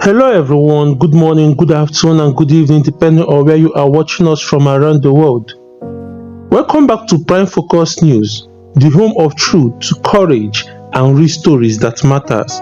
Hello everyone, good morning, good afternoon and good evening depending on where you are watching us from around the world. Welcome back to Prime Focus News, the home of truth, courage and real stories that matters.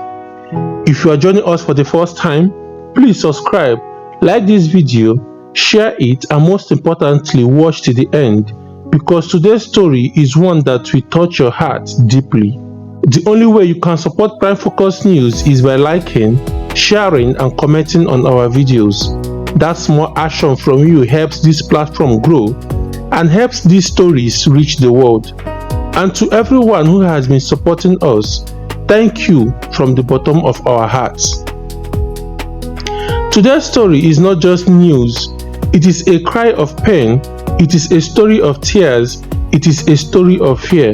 If you are joining us for the first time, please subscribe, like this video, share it and most importantly watch to the end because today's story is one that will touch your heart deeply. The only way you can support Prime Focus News is by liking, sharing and commenting on our videos. That small action from you helps this platform grow and helps these stories reach the world. And to everyone who has been supporting us, thank you from the bottom of our hearts. Today's story is not just news, it is a cry of pain, it is a story of tears, it is a story of fear.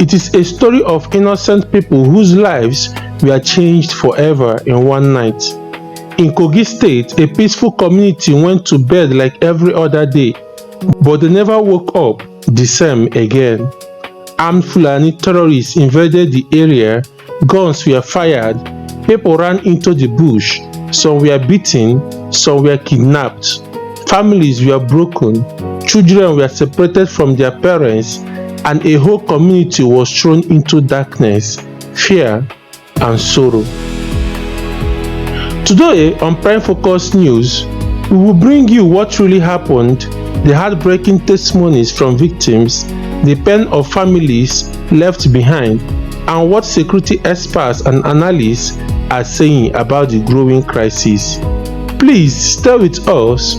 It is a story of innocent people whose lives were changed forever in one night. In Kogi State, a peaceful community went to bed like every other day, but they never woke up the same again. Armed Fulani terrorists invaded the area, guns were fired, people ran into the bush, some were beaten, some were kidnapped, families were broken, children were separated from their parents, and a whole community was thrown into darkness, fear, and sorrow. Today on Prime Focus News, we will bring you what really happened, the heartbreaking testimonies from victims, the pain of families left behind, and what security experts and analysts are saying about the growing crisis. Please stay with us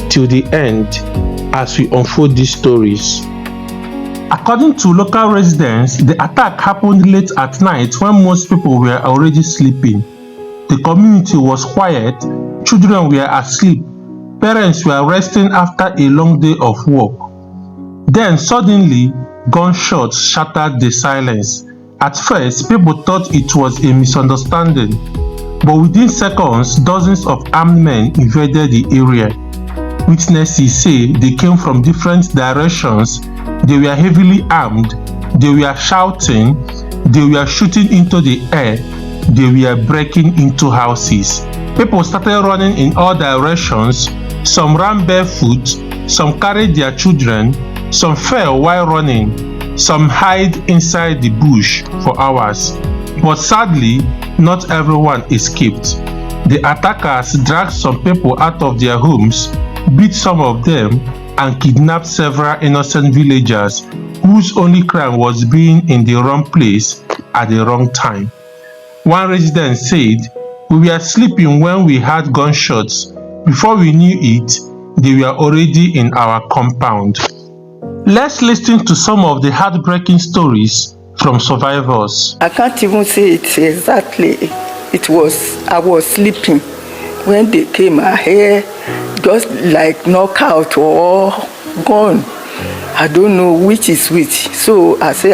till the end as we unfold these stories. According to local residents, the attack happened late at night when most people were already sleeping. The community was quiet, children were asleep, parents were resting after a long day of work. Then suddenly, gunshots shattered the silence. At first, people thought it was a misunderstanding, but within seconds, dozens of armed men invaded the area. Witnesses say they came from different directions. They were heavily armed, they were shouting, they were shooting into the air, they were breaking into houses. People started running in all directions, some ran barefoot, some carried their children, some fell while running, some hid inside the bush for hours. But sadly, not everyone escaped. The attackers dragged some people out of their homes, beat some of them, and kidnapped several innocent villagers whose only crime was being in the wrong place at the wrong time. One resident said, "We were sleeping when we heard gunshots. Before we knew it, they were already in our compound." Let's listen to some of the heartbreaking stories from survivors. I can't even say it exactly. I was sleeping when they came. I heard just like knockout or gun. I don't know which is which. So I say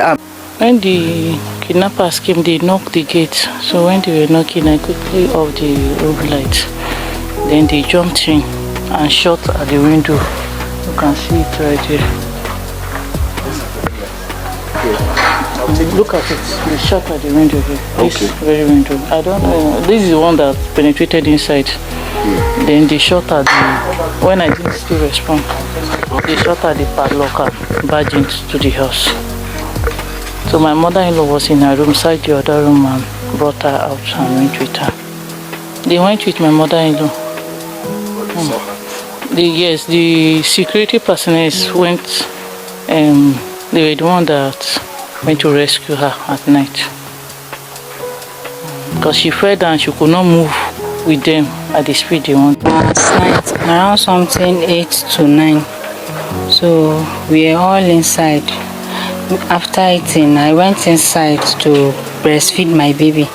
when the kidnappers came, they knocked the gate. So when they were knocking, I quickly off the road light. Then they jumped in and shot at the window. You can see it right here. Look at it. They shot at the window here. This very window. I don't know. This is the one that penetrated inside. Then they shot at the, when I didn't still respond, they shot at the padlock and barged into the house. So my mother-in-law was in her room, side the other room, and brought her out and went with her. They went with my mother-in-law. The security personnel went, they were the one that went to rescue her at night. Because she fell down, she could not move with them at the speed they want. Last night, around something 8 to 9. So we are all inside. After eating, I went inside to breastfeed my baby.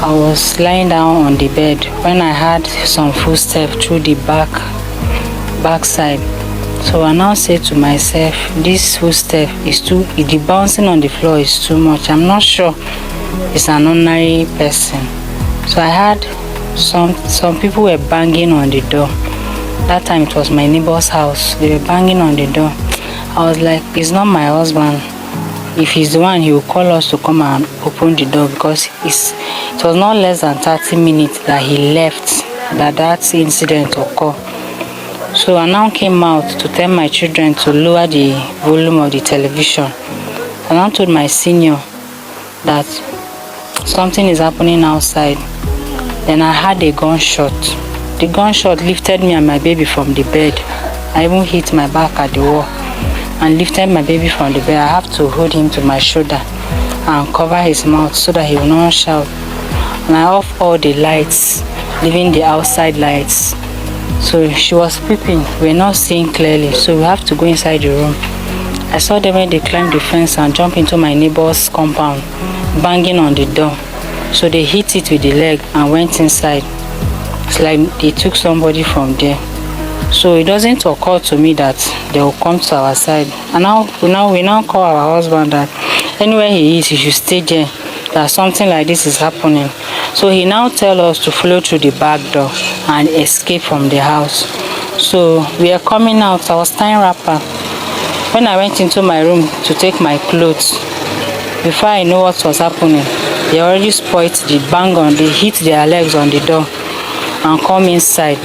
I was lying down on the bed when I heard some footsteps through the backside. So I now said to myself, this footstep is the bouncing on the floor is too much. I'm not sure it's an ordinary person. So I heard some people were banging on the door. That time it was my neighbor's house. They were banging on the door. I was like, it's not my husband. if he's the one, he will call us to come and open the door, because it was not less than 30 minutes that he left that incident occurred. So I now came out to tell my children to lower the volume of the television. I now told my senior that something is happening outside. Then I had a gunshot. The gunshot lifted me and my baby from the bed. I even hit my back at the wall and lifted my baby from the bed. I have to hold him to my shoulder and cover his mouth so that he will not shout. And I off all the lights, leaving the outside lights. So she was peeping. We're not seeing clearly, so we have to go inside the room. I saw them when they climbed the fence and jumped into my neighbor's compound, banging on the door. So they hit it with the leg and went inside. It's like they took somebody from there. So it doesn't occur to me that they will come to our side. And we now call our husband that anywhere he is, he should stay there, that something like this is happening. So he now tells us to follow through the back door and escape from the house. So we are coming out. I was tying wrapper. When I went into my room to take my clothes, before I know what was happening, they already spoiled the bang on. They hit their legs on the door and come inside.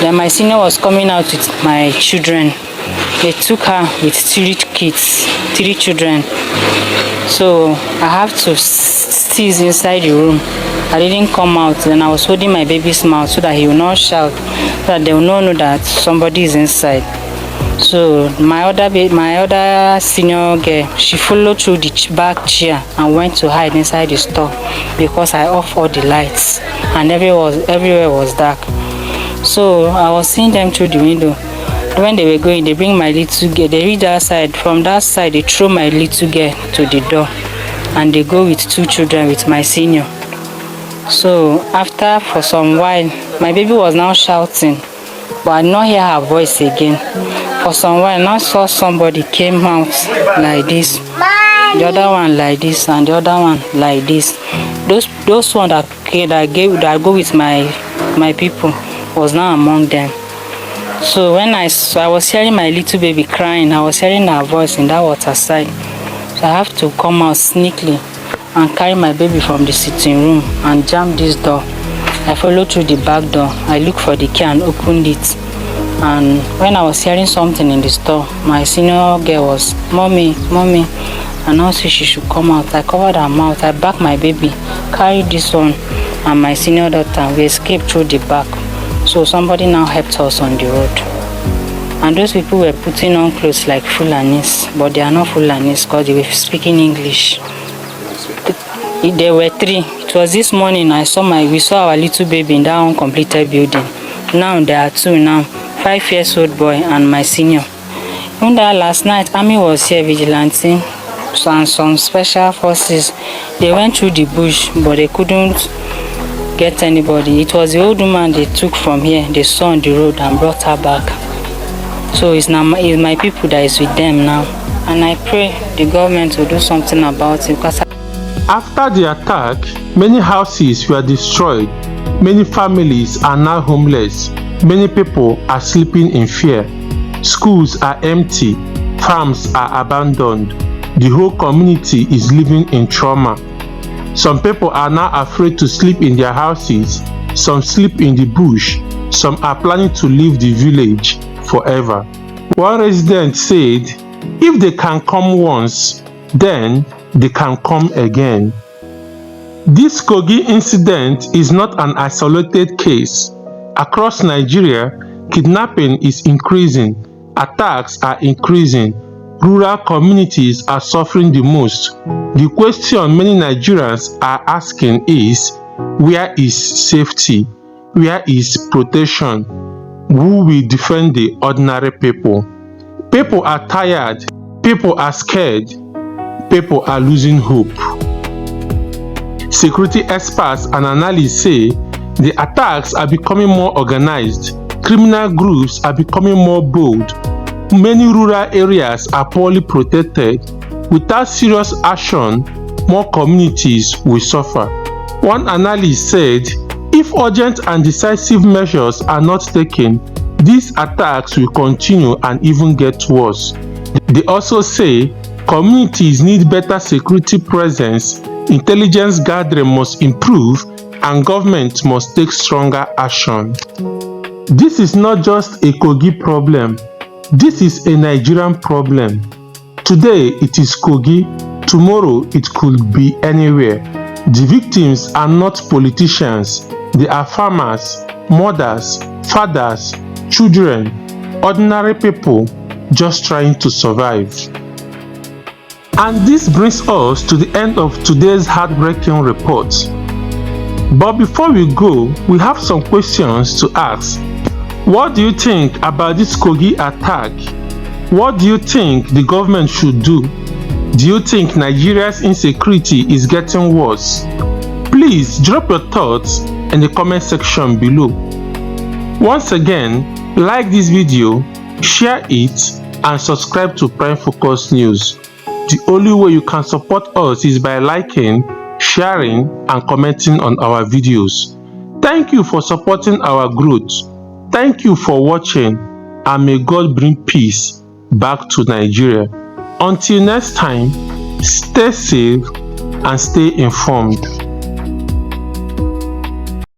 Then my senior was coming out with my children. They took her with 3 kids, 3 children. So I have to seize inside the room. I didn't come out. Then I was holding my baby's mouth so that he will not shout, so that they will not know that somebody is inside. So my other senior girl, she followed through the back chair and went to hide inside the store because I off all the lights and everywhere was dark. So I was seeing them through the window. When they were going, they bring my little girl. They reach that side. From that side, they throw my little girl to the door, and they go with 2 children with my senior. So after, for some while, my baby was now shouting, but I did not hear her voice again. For some while, I now saw somebody came out like this, the other one like this, and the other one like this. Those one that go with my people was now among them. So when I was hearing my little baby crying, I was hearing her voice in that water side. So I have to come out sneakily and carry my baby from the sitting room and jam this door. I followed through the back door. I looked for the key and opened it. And when I was hearing something in the store, my senior girl was, Mommy. And now she should come out. I covered her mouth. I backed my baby, carried this one and my senior daughter. We escaped through the back. So somebody now helped us on the road. And those people were putting on clothes like Fulanis, but they are not Fulanis because they were speaking English. There were 3. It was this morning we saw our little baby in that uncompleted building. Now there are 2 now, 5-year-old boy and my senior. Even that last night, Army was here, vigilante, and some special forces. They went through the bush, but they couldn't get anybody. It was the old woman they took from here, they saw on the road and brought her back. So it's my people that is with them now. And I pray the government will do something about it. Because After the attack, many houses were destroyed. Many families are now homeless. Many people are sleeping in fear. Schools are empty. Farms are abandoned. The whole community is living in trauma. Some people are now afraid to sleep in their houses. Some sleep in the bush. Some are planning to leave the village forever. One resident said, if they can come once, then they can come again. This Kogi incident is not an isolated case. Across Nigeria, kidnapping is increasing, attacks are increasing, rural communities are suffering the most. The question many Nigerians are asking is, where is safety? Where is protection? Who will defend the ordinary people? People are tired, people are scared, people are losing hope. Security experts and analysts say the attacks are becoming more organized, criminal groups are becoming more bold, many rural areas are poorly protected. Without serious action, more communities will suffer. One analyst said, if urgent and decisive measures are not taken, these attacks will continue and even get worse. They also say Communities need better security presence, intelligence gathering must improve, and government must take stronger action. This is not just a Kogi problem, this is a Nigerian problem. Today it is Kogi, tomorrow it could be anywhere. The victims are not politicians, they are farmers, mothers, fathers, children, ordinary people just trying to survive. And this brings us to the end of today's heartbreaking report. But before we go, we have some questions to ask. What do you think about this Kogi attack? What do you think the government should do? Do you think Nigeria's insecurity is getting worse? Please drop your thoughts in the comment section below. Once again, like this video, share it, and subscribe to Prime Focus News. The only way you can support us is by liking, sharing, and commenting on our videos. Thank you for supporting our growth. Thank you for watching, and may God bring peace back to Nigeria. Until next time, stay safe and stay informed.